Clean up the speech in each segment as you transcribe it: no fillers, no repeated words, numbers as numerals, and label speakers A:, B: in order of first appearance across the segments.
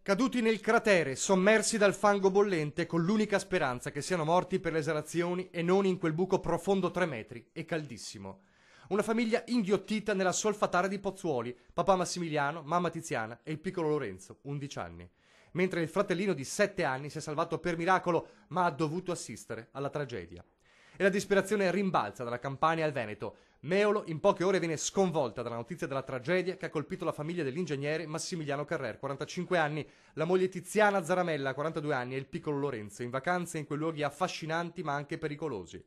A: Caduti nel cratere, sommersi dal fango bollente, con l'unica speranza che siano morti per le esalazioni e non in quel buco profondo 3 metri e caldissimo. Una famiglia inghiottita nella solfatara di Pozzuoli, papà Massimiliano, mamma Tiziana e il piccolo Lorenzo, 11 anni. Mentre il fratellino di 7 anni si è salvato per miracolo, ma ha dovuto assistere alla tragedia. E la disperazione rimbalza dalla Campania al Veneto. Meolo in poche ore viene sconvolta dalla notizia della tragedia che ha colpito la famiglia dell'ingegnere Massimiliano Carrer, 45 anni, la moglie Tiziana Zaramella, 42 anni, e il piccolo Lorenzo, in vacanze in quei luoghi affascinanti ma anche pericolosi.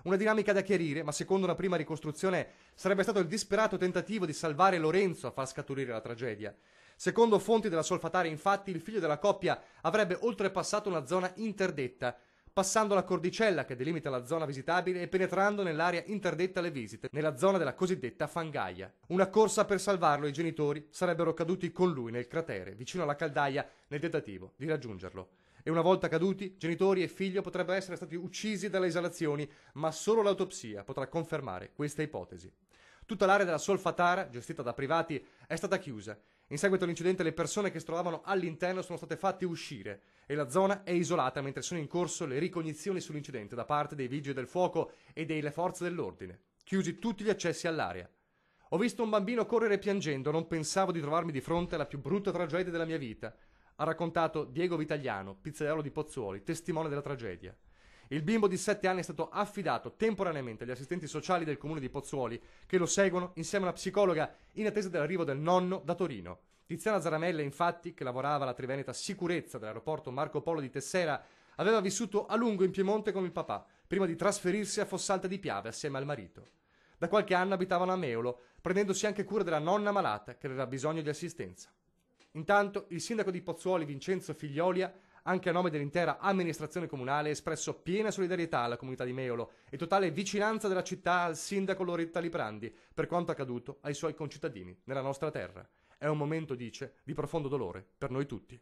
A: Una dinamica da chiarire, ma secondo una prima ricostruzione sarebbe stato il disperato tentativo di salvare Lorenzo a far scaturire la tragedia. Secondo fonti della Solfatara, infatti, il figlio della coppia avrebbe oltrepassato una zona interdetta, passando la cordicella che delimita la zona visitabile e penetrando nell'area interdetta alle visite, nella zona della cosiddetta fangaia. Una corsa per salvarlo e i genitori sarebbero caduti con lui nel cratere, vicino alla caldaia, nel tentativo di raggiungerlo. E una volta caduti, genitori e figlio potrebbero essere stati uccisi dalle esalazioni, ma solo l'autopsia potrà confermare questa ipotesi. Tutta l'area della Solfatara, gestita da privati, è stata chiusa. In seguito all'incidente le persone che si trovavano all'interno sono state fatte uscire e la zona è isolata mentre sono in corso le ricognizioni sull'incidente da parte dei vigili del fuoco e delle forze dell'ordine. Chiusi tutti gli accessi all'area. Ho visto un bambino correre piangendo, non pensavo di trovarmi di fronte alla più brutta tragedia della mia vita, ha raccontato Diego Vitagliano, pizzaiolo di Pozzuoli, testimone della tragedia. Il bimbo di 7 anni è stato affidato temporaneamente agli assistenti sociali del comune di Pozzuoli, che lo seguono insieme a una psicologa in attesa dell'arrivo del nonno da Torino. Tiziana Zaramella, infatti, che lavorava alla Triveneta Sicurezza dell'aeroporto Marco Polo di Tessera, aveva vissuto a lungo in Piemonte con il papà, prima di trasferirsi a Fossalta di Piave assieme al marito. Da qualche anno abitavano a Meolo, prendendosi anche cura della nonna malata che aveva bisogno di assistenza. Intanto il sindaco di Pozzuoli, Vincenzo Figliolia, anche a nome dell'intera amministrazione comunale, ha espresso piena solidarietà alla comunità di Meolo e totale vicinanza della città al sindaco Loretta Liprandi per quanto accaduto ai suoi concittadini nella nostra terra. È un momento, dice, di profondo dolore per noi tutti.